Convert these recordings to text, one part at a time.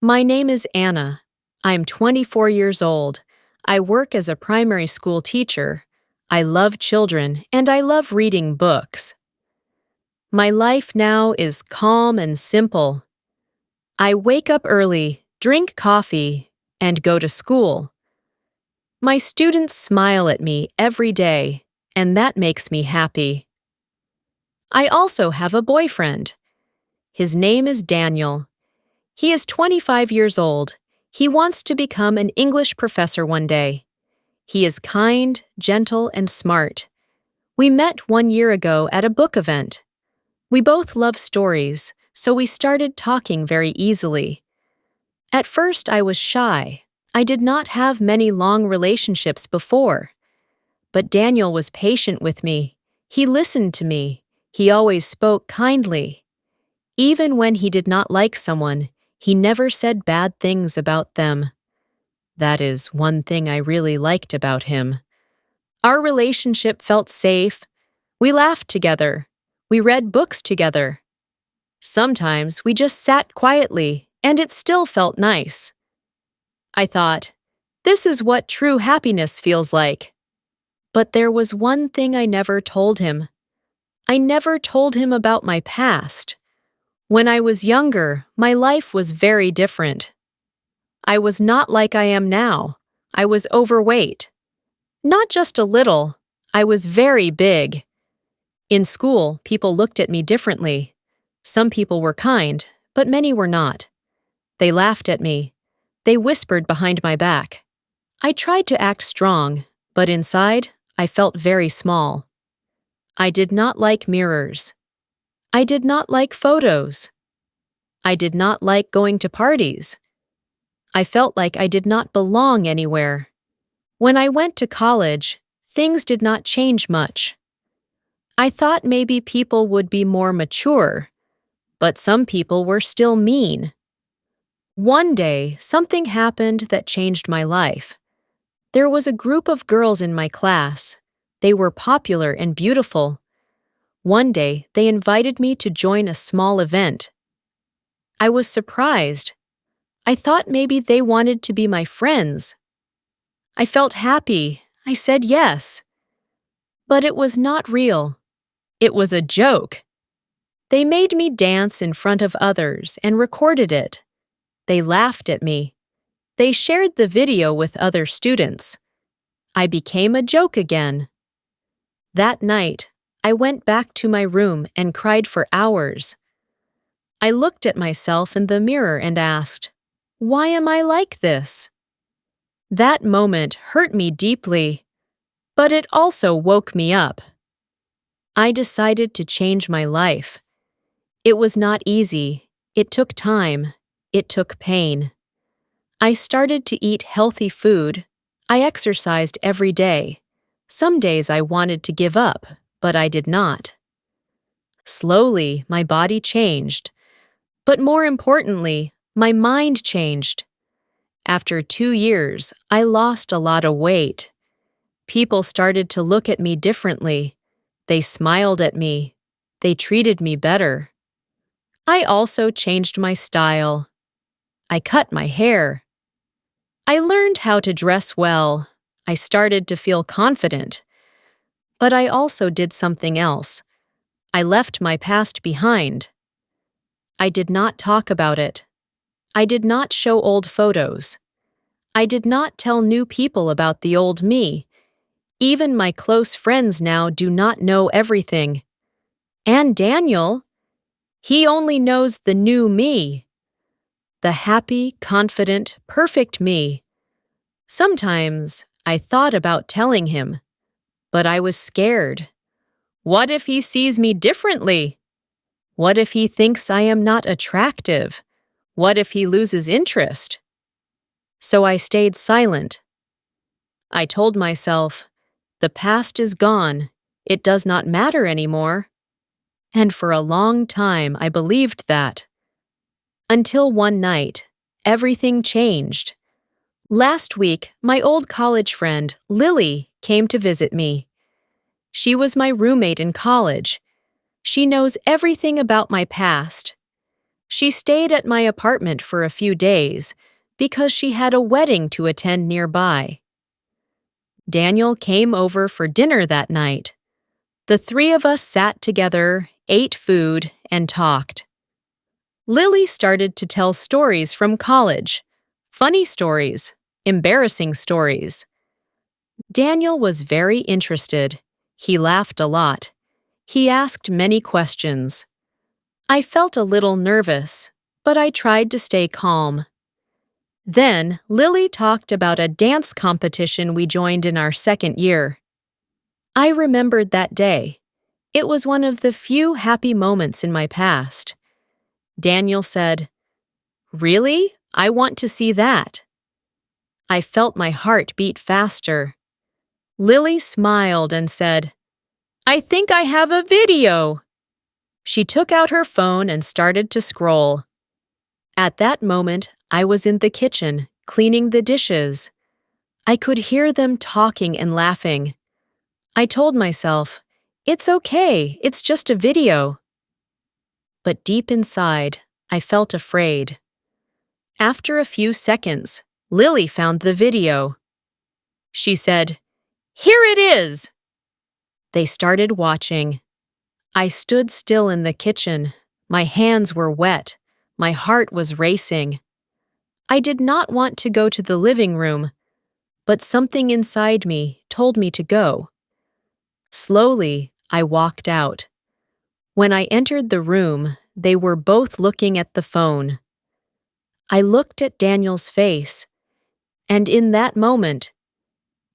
My name is Anna. I'm 24 years old. I work as a primary school teacher. I love children and I love reading books. My life now is calm and simple. I wake up early, drink coffee, and go to school. My students smile at me every day, and that makes me happy. I also have a boyfriend. His name is Daniel. He is 25 years old. He wants to become an English professor one day. He is kind, gentle, and smart. We met 1 year ago at a book event. We both love stories, so we started talking very easily. At first, I was shy. I did not have many long relationships before. But Daniel was patient with me. He listened to me. He always spoke kindly. Even when he did not like someone, he never said bad things about them. That is one thing I really liked about him. Our relationship felt safe. We laughed together. We read books together. Sometimes we just sat quietly, and it still felt nice. I thought, this is what true happiness feels like. But there was one thing I never told him. I never told him about my past. When I was younger, my life was very different. I was not like I am now. I was overweight. Not just a little. I was very big. In school, people looked at me differently. Some people were kind, but many were not. They laughed at me. They whispered behind my back. I tried to act strong, but inside, I felt very small. I did not like mirrors. I did not like photos. I did not like going to parties. I felt like I did not belong anywhere. When I went to college, things did not change much. I thought maybe people would be more mature, but some people were still mean. One day, something happened that changed my life. There was a group of girls in my class. They were popular and beautiful. One day, they invited me to join a small event. I was surprised. I thought maybe they wanted to be my friends. I felt happy. I said yes. But it was not real. It was a joke. They made me dance in front of others and recorded it. They laughed at me. They shared the video with other students. I became a joke again. That night, I went back to my room and cried for hours. I looked at myself in the mirror and asked, "Why am I like this?" That moment hurt me deeply, but it also woke me up. I decided to change my life. It was not easy. It took time. It took pain. I started to eat healthy food. I exercised every day. Some days I wanted to give up, but I did not. Slowly, my body changed. But more importantly, my mind changed. After 2 years, I lost a lot of weight. People started to look at me differently. They smiled at me. They treated me better. I also changed my style. I cut my hair. I learned how to dress well. I started to feel confident. But I also did something else. I left my past behind. I did not talk about it. I did not show old photos. I did not tell new people about the old me. Even my close friends now do not know everything. And Daniel, he only knows the new me. The happy, confident, perfect me. Sometimes I thought about telling him, but I was scared. What if he sees me differently? What if he thinks I am not attractive? What if he loses interest? So I stayed silent. I told myself, the past is gone. It does not matter anymore. And for a long time I believed that. Until one night, everything changed. Last week, my old college friend, Lily, came to visit me. She was my roommate in college. She knows everything about my past. She stayed at my apartment for a few days because she had a wedding to attend nearby. Daniel came over for dinner that night. The three of us sat together, ate food, and talked. Lily started to tell stories from college. Funny stories, embarrassing stories. Daniel was very interested. He laughed a lot. He asked many questions. I felt a little nervous, but I tried to stay calm. Then Lily talked about a dance competition we joined in our second year. I remembered that day. It was one of the few happy moments in my past. Daniel said, "Really? I want to see that." I felt my heart beat faster. Lily smiled and said, "I think I have a video." She took out her phone and started to scroll. At that moment, I was in the kitchen, cleaning the dishes. I could hear them talking and laughing. I told myself, "It's okay, it's just a video." But deep inside, I felt afraid. After a few seconds, Lily found the video. She said, "Here it is!" They started watching. I stood still in the kitchen. My hands were wet. My heart was racing. I did not want to go to the living room, but something inside me told me to go. Slowly, I walked out. When I entered the room, they were both looking at the phone. I looked at Daniel's face, and in that moment,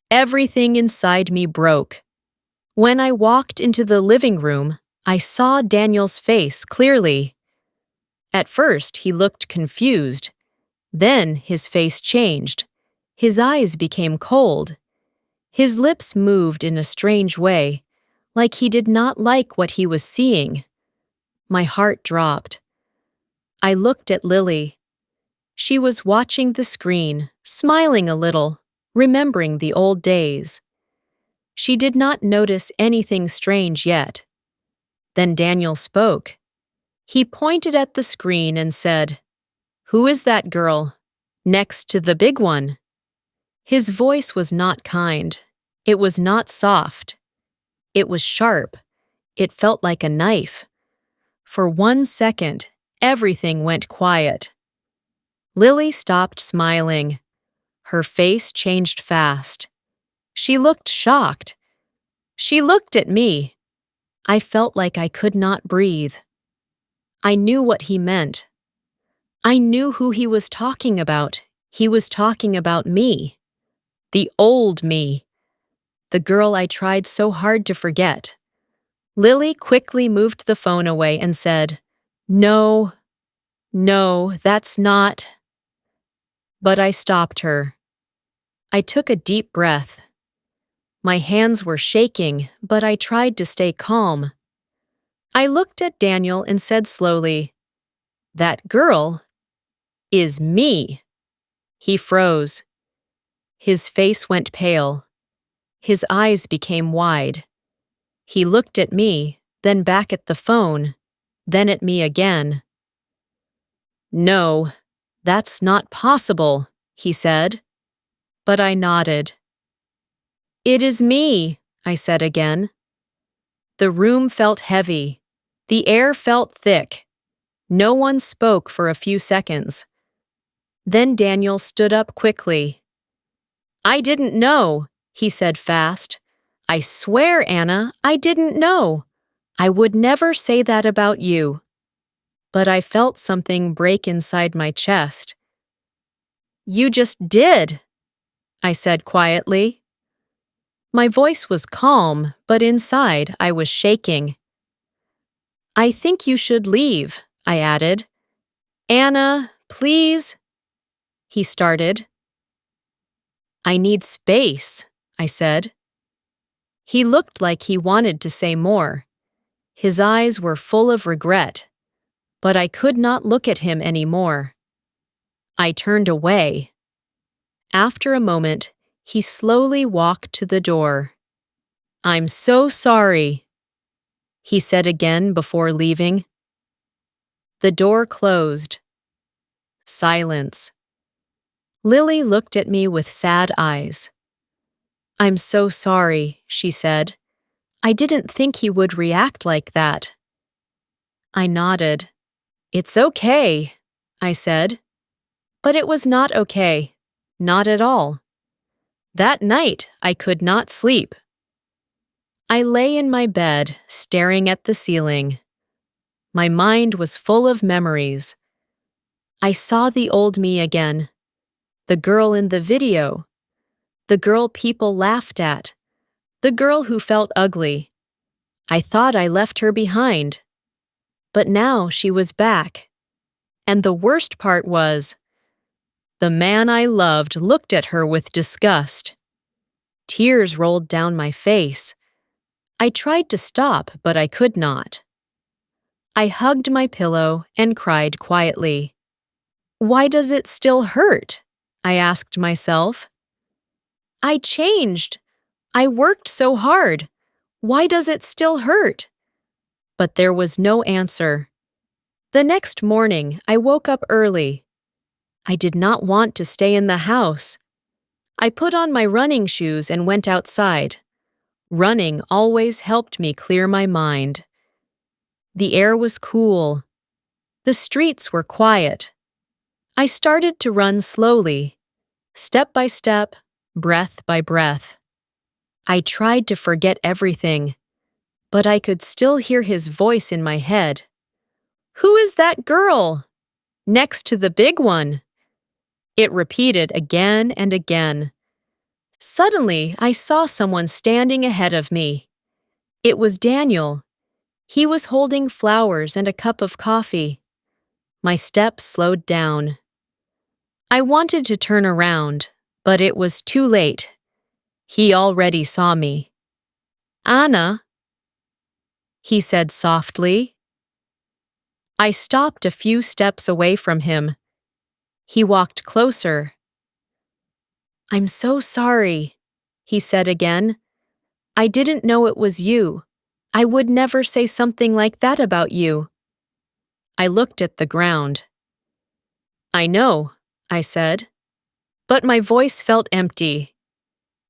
everything inside me broke. When I walked into the living room, I saw Daniel's face clearly. At first, he looked confused. Then his face changed. His eyes became cold. His lips moved in a strange way, like he did not like what he was seeing. My heart dropped. I looked at Lily. She was watching the screen, smiling a little, remembering the old days. She did not notice anything strange yet. Then Daniel spoke. He pointed at the screen and said, "Who is that girl? Next to the big one?" His voice was not kind. It was not soft. It was sharp. It felt like a knife. For 1 second, everything went quiet. Lily stopped smiling. Her face changed fast. She looked shocked. She looked at me. I felt like I could not breathe. I knew what he meant. I knew who he was talking about. He was talking about me. The old me. The girl I tried so hard to forget. Lily quickly moved the phone away and said, "No, that's not." But I stopped her. I took a deep breath. My hands were shaking, but I tried to stay calm. I looked at Daniel and said slowly, "That girl is me." He froze. His face went pale. His eyes became wide. He looked at me, then back at the phone, then at me again. "No, that's not possible," he said. But I nodded. "It is me," I said again. The room felt heavy. The air felt thick. No one spoke for a few seconds. Then Daniel stood up quickly. "I didn't know," he said fast. "I swear, Anna, I didn't know. I would never say that about you." But I felt something break inside my chest. "You just did," I said quietly. My voice was calm, but inside I was shaking. "I think you should leave," I added. "Anna, please," he started. "I need space," I said. He looked like he wanted to say more. His eyes were full of regret, but I could not look at him anymore. I turned away. After a moment, he slowly walked to the door. "I'm so sorry," he said again before leaving. The door closed. Silence. Lily looked at me with sad eyes. "I'm so sorry," she said. "I didn't think he would react like that." I nodded. "It's okay," I said. But it was not okay. Not at all. That night, I could not sleep. I lay in my bed, staring at the ceiling. My mind was full of memories. I saw the old me again. The girl in the video. The girl people laughed at. The girl who felt ugly. I thought I left her behind. But now she was back. And the worst part was, the man I loved looked at her with disgust. Tears rolled down my face. I tried to stop, but I could not. I hugged my pillow and cried quietly. Why does it still hurt? I asked myself. I changed. I worked so hard. Why does it still hurt? But there was no answer. The next morning, I woke up early. I did not want to stay in the house. I put on my running shoes and went outside. Running always helped me clear my mind. The air was cool. The streets were quiet. I started to run slowly, step by step, breath by breath. I tried to forget everything, but I could still hear his voice in my head. "Who is that girl? Next to the big one." It repeated again and again. Suddenly, I saw someone standing ahead of me. It was Daniel. He was holding flowers and a cup of coffee. My steps slowed down. I wanted to turn around, but it was too late. He already saw me. "Anna," he said softly. I stopped a few steps away from him. He walked closer. "I'm so sorry," he said again. "I didn't know it was you. I would never say something like that about you." I looked at the ground. "I know," I said, but my voice felt empty.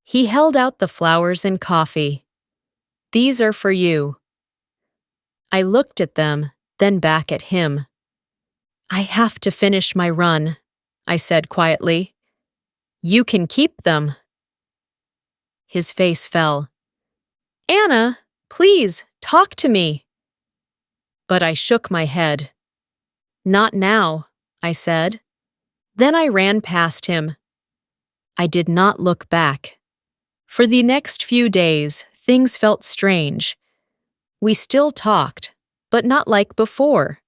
He held out the flowers and coffee. "These are for you." I looked at them, then back at him. "I have to finish my run," I said quietly. "You can keep them." His face fell. "Anna, please, talk to me." But I shook my head. "Not now," I said. Then I ran past him. I did not look back. For the next few days, things felt strange. We still talked, but not like before.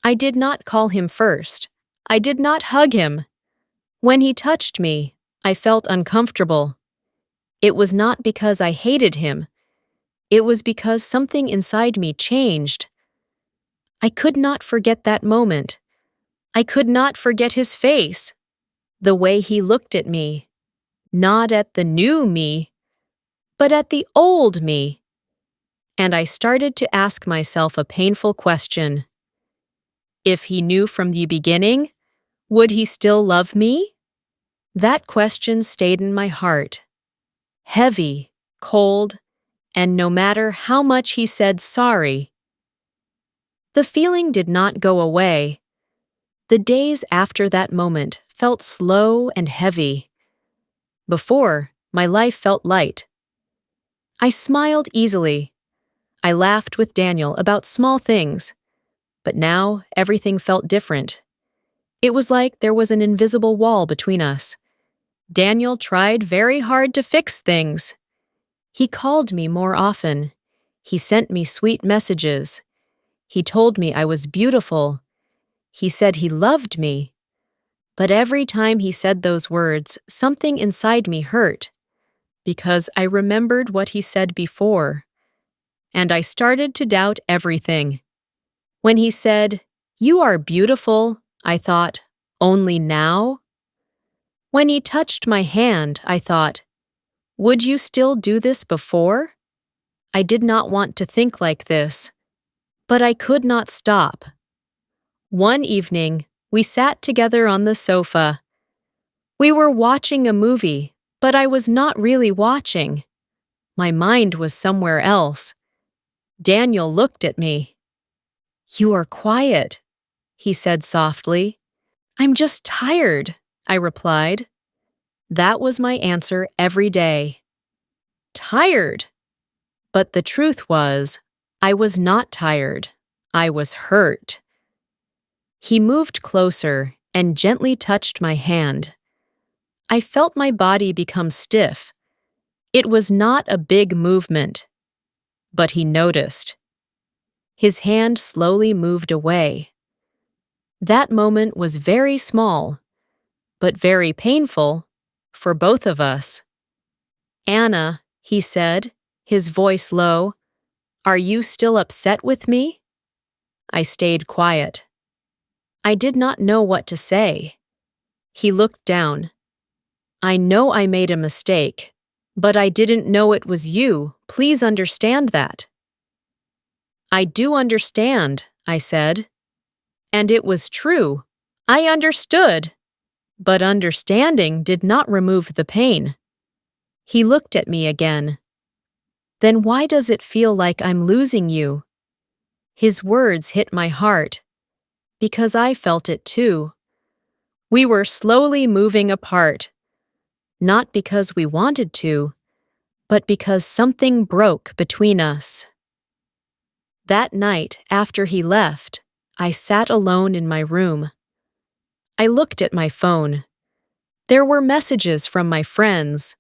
I did not call him first. I did not hug him. When he touched me, I felt uncomfortable. It was not because I hated him. It was because something inside me changed. I could not forget that moment. I could not forget his face, the way he looked at me, not at the new me, but at the old me. And I started to ask myself a painful question. If he knew from the beginning, would he still love me? That question stayed in my heart, heavy, cold, and no matter how much he said sorry, the feeling did not go away. The days after that moment felt slow and heavy. Before, my life felt light. I smiled easily. I laughed with Daniel about small things. But now, everything felt different. It was like there was an invisible wall between us. Daniel tried very hard to fix things. He called me more often. He sent me sweet messages. He told me I was beautiful. He said he loved me. But every time he said those words, something inside me hurt, because I remembered what he said before. And I started to doubt everything. When he said, "You are beautiful," I thought, "only now?" When he touched my hand, I thought, "Would you still do this before?" I did not want to think like this, but I could not stop. One evening, we sat together on the sofa. We were watching a movie, but I was not really watching. My mind was somewhere else. Daniel looked at me. "You are quiet," he said softly. "I'm just tired," I replied. That was my answer every day. Tired. But the truth was, I was not tired. I was hurt. He moved closer and gently touched my hand. I felt my body become stiff. It was not a big movement, but he noticed. His hand slowly moved away. That moment was very small, but very painful for both of us. "Anna," he said, his voice low, "are you still upset with me?" I stayed quiet. I did not know what to say. He looked down. "I know I made a mistake, but I didn't know it was you. Please understand that." "I do understand," I said. And it was true. I understood. But understanding did not remove the pain. He looked at me again. "Then why does it feel like I'm losing you?" His words hit my heart, because I felt it too. We were slowly moving apart, not because we wanted to, but because something broke between us. That night, after he left, I sat alone in my room. I looked at my phone. There were messages from my friends.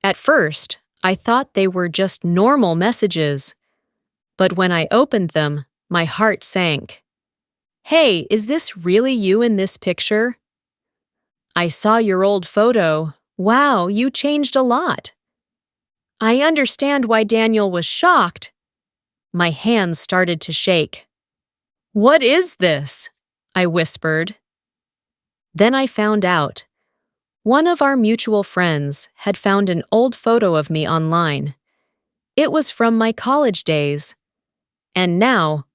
At first, I thought they were just normal messages, but when I opened them, my heart sank. "Hey, is this really you in this picture?" "I saw your old photo. Wow, you changed a lot." I understand why Daniel was shocked. My hands started to shake. "What is this?" I whispered. Then I found out. One of our mutual friends had found an old photo of me online. It was from my college days. And now,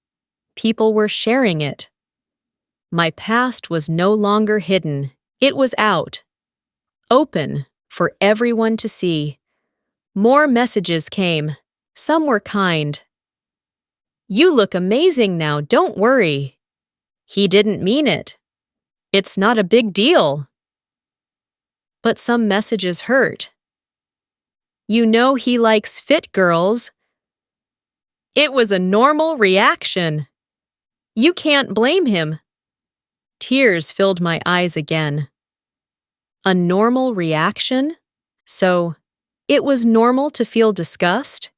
people were sharing it. My past was no longer hidden. It was out. Open for everyone to see. More messages came. Some were kind. "You look amazing now, don't worry." "He didn't mean it." "It's not a big deal." But some messages hurt. "You know he likes fit girls." It was a normal reaction. You can't blame him. Tears filled my eyes again. A normal reaction? So, it was normal to feel disgust?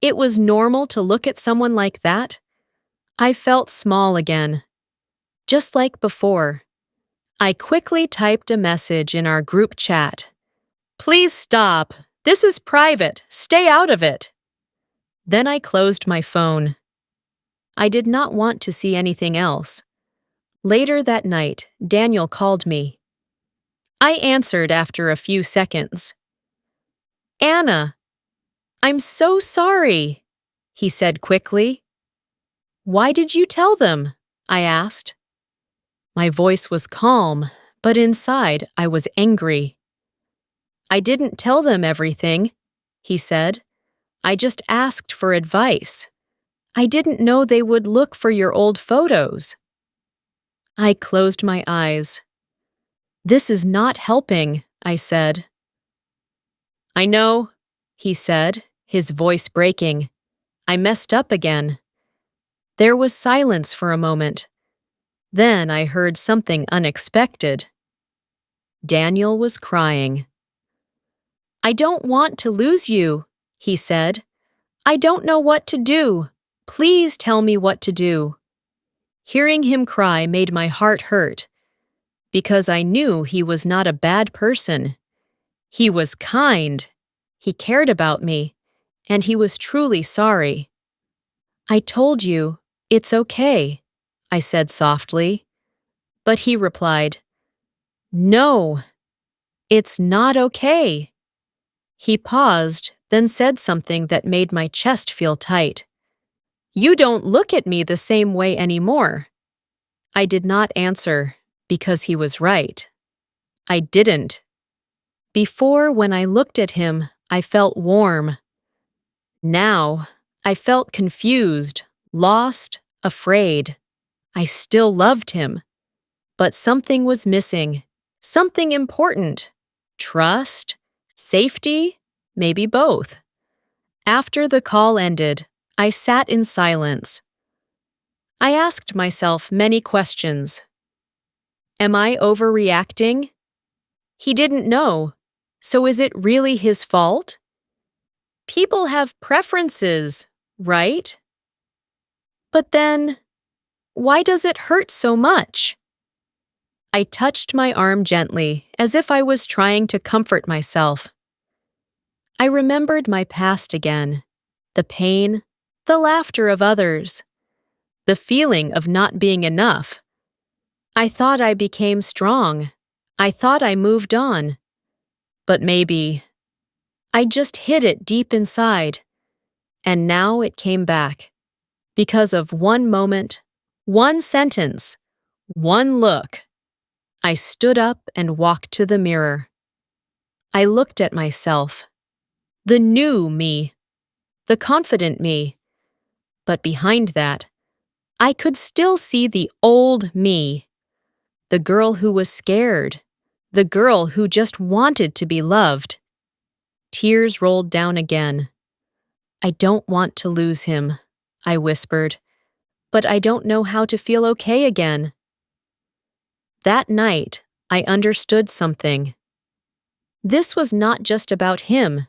It was normal to look at someone like that? I felt small again. Just like before. I quickly typed a message in our group chat. "Please stop. This is private. Stay out of it." Then I closed my phone. I did not want to see anything else. Later that night, Daniel called me. I answered after a few seconds. "Anna, I'm so sorry," he said quickly. "Why did you tell them?" I asked. My voice was calm, but inside I was angry. "I didn't tell them everything," he said. "I just asked for advice. I didn't know they would look for your old photos." I closed my eyes. "This is not helping," I said. "I know," he said, his voice breaking. "I messed up again." There was silence for a moment. Then I heard something unexpected. Daniel was crying. "I don't want to lose you," he said. "I don't know what to do. Please tell me what to do." Hearing him cry made my heart hurt, because I knew he was not a bad person. He was kind. He cared about me, and he was truly sorry. "I told you, it's okay," I said softly. But he replied, "No, it's not okay." He paused, then said something that made my chest feel tight. "You don't look at me the same way anymore." I did not answer because he was right. I didn't. Before, when I looked at him, I felt warm. Now, I felt confused, lost, afraid. I still loved him, but something was missing. Something important. Trust? Safety? Maybe both. After the call ended, I sat in silence. I asked myself many questions. Am I overreacting? He didn't know, so is it really his fault? People have preferences, right? But then, why does it hurt so much? I touched my arm gently, as if I was trying to comfort myself. I remembered my past again, the pain, the laughter of others, the feeling of not being enough. I thought I became strong. I thought I moved on. But maybe I just hid it deep inside, and now it came back. Because of one moment, one sentence, one look. I stood up and walked to the mirror. I looked at myself. The new me. The confident me. But behind that, I could still see the old me. The girl who was scared. The girl who just wanted to be loved. Tears rolled down again. I don't want to lose him, I whispered, but I don't know how to feel okay again. That night, I understood something. This was not just about him.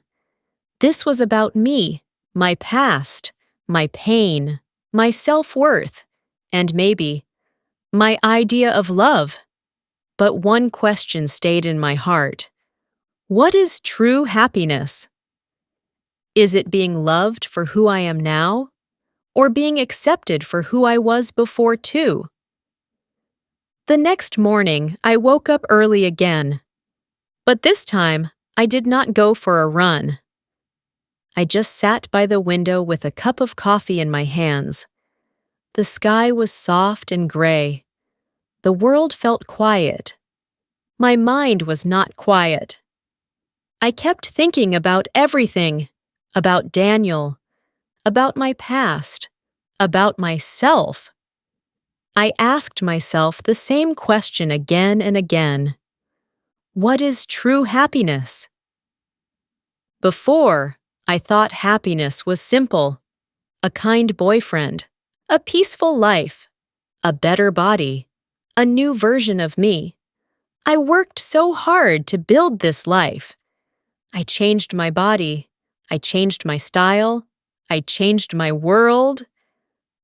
This was about me, my past, my pain, my self-worth, and maybe my idea of love. But one question stayed in my heart. What is true happiness? Is it being loved for who I am now, or being accepted for who I was before too? The next morning, I woke up early again. But this time, I did not go for a run. I just sat by the window with a cup of coffee in my hands. The sky was soft and gray. The world felt quiet. My mind was not quiet. I kept thinking about everything, about Daniel, about my past, about myself. I asked myself the same question again and again. What is true happiness? Before, I thought happiness was simple. A kind boyfriend, a peaceful life, a better body, a new version of me. I worked so hard to build this life. I changed my body. I changed my style. I changed my world.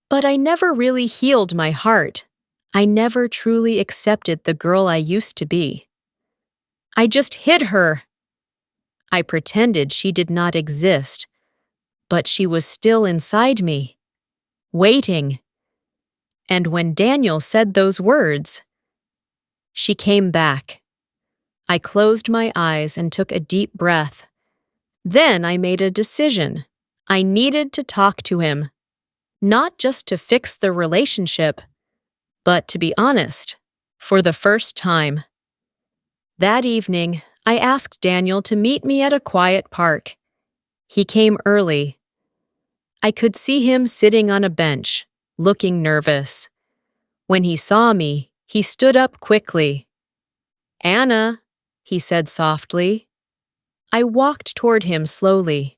But I never really healed my heart. I never truly accepted the girl I used to be. I just hid her. I pretended she did not exist, but she was still inside me, waiting. And when Daniel said those words, she came back. I closed my eyes and took a deep breath. Then I made a decision. I needed to talk to him, not just to fix the relationship, but to be honest, for the first time. That evening, I asked Daniel to meet me at a quiet park. He came early. I could see him sitting on a bench, looking nervous. When he saw me, he stood up quickly. "Anna," he said softly. I walked toward him slowly.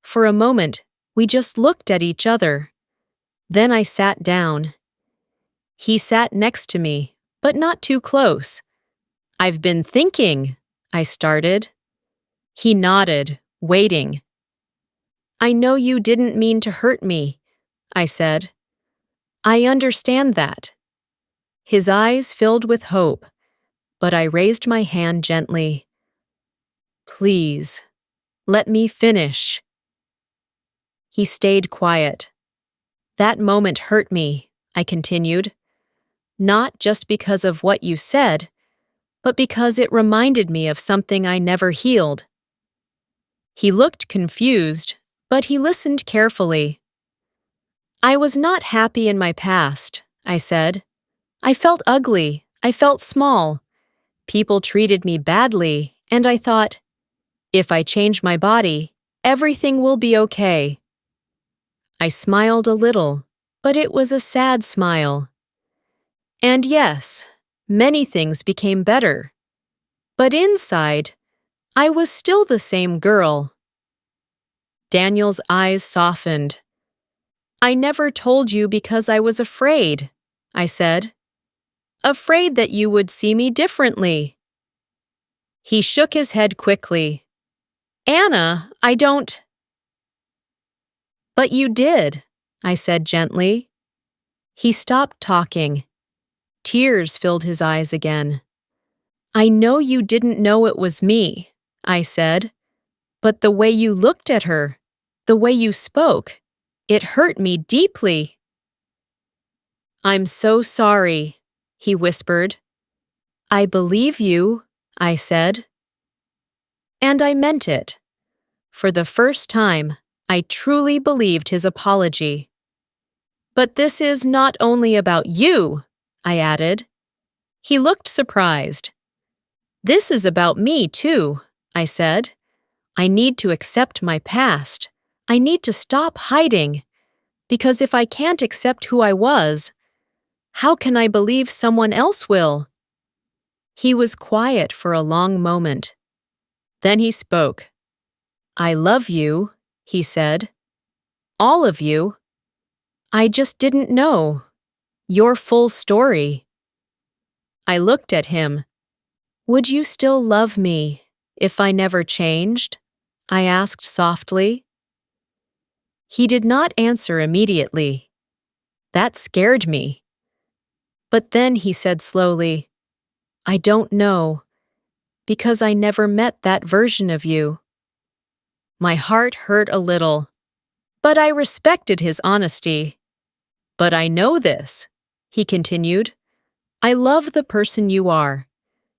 For a moment, we just looked at each other. Then I sat down. He sat next to me, but not too close. "I've been thinking," I started. He nodded, waiting. "I know you didn't mean to hurt me," I said. "I understand that." His eyes filled with hope, but I raised my hand gently. "Please, let me finish." He stayed quiet. "That moment hurt me," I continued. "Not just because of what you said, but because it reminded me of something I never healed." He looked confused, but he listened carefully. "I was not happy in my past," I said. I felt ugly. I felt small. People treated me badly, and I thought, if I change my body, everything will be okay. I smiled a little, but it was a sad smile. And yes, many things became better. But inside, I was still the same girl. Daniel's eyes softened. I never told you because I was afraid, I said. Afraid that you would see me differently. He shook his head quickly. Anna, I don't. But you did, I said gently. He stopped talking. Tears filled his eyes again. I know you didn't know it was me, I said, but the way you looked at her, the way you spoke, it hurt me deeply. I'm so sorry, he whispered. I believe you, I said. And I meant it. For the first time, I truly believed his apology. But this is not only about you, I added. He looked surprised. This is about me, too, I said. I need to accept my past. I need to stop hiding. Because if I can't accept who I was, how can I believe someone else will? He was quiet for a long moment. Then he spoke. I love you, he said. All of you. I just didn't know. Your full story. I looked at him. Would you still love me if I never changed? I asked softly. He did not answer immediately. That scared me. But then he said slowly, I don't know, because I never met that version of you. My heart hurt a little, but I respected his honesty. But I know this, he continued. I love the person you are,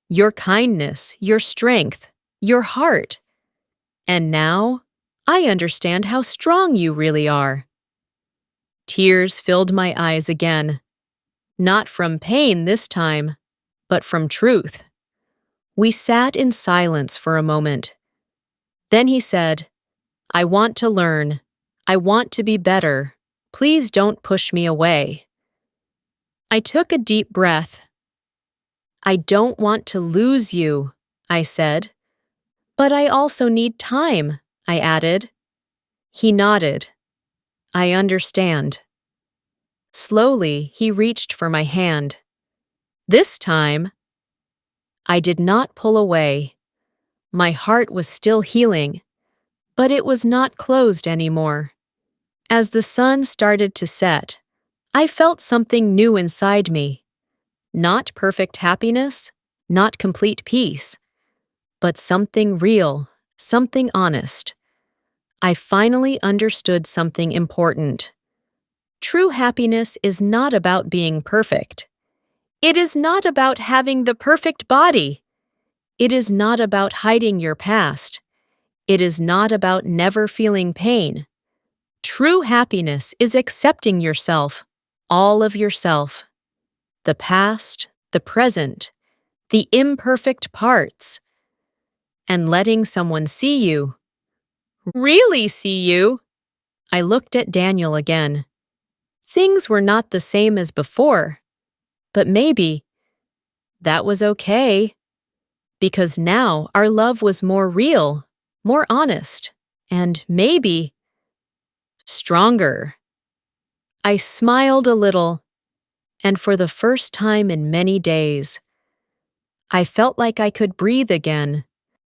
your kindness, your strength, your heart. And now, I understand how strong you really are. Tears filled my eyes again. Not from pain this time, but from truth. We sat in silence for a moment. Then he said, I want to learn. I want to be better. Please don't push me away. I took a deep breath. I don't want to lose you, I said. But I also need time, I added. He nodded. I understand. Slowly, he reached for my hand. This time, I did not pull away. My heart was still healing, but it was not closed anymore. As the sun started to set, I felt something new inside me. Not perfect happiness, not complete peace, but something real, something honest. I finally understood something important. True happiness is not about being perfect. It is not about having the perfect body. It is not about hiding your past. It is not about never feeling pain. True happiness is accepting yourself, all of yourself. The past, the present, the imperfect parts. And letting someone see you. Really see you. I looked at Daniel again. Things were not the same as before. But maybe that was okay. Because now our love was more real, more honest, and maybe stronger. I smiled a little, and for the first time in many days, I felt like I could breathe again.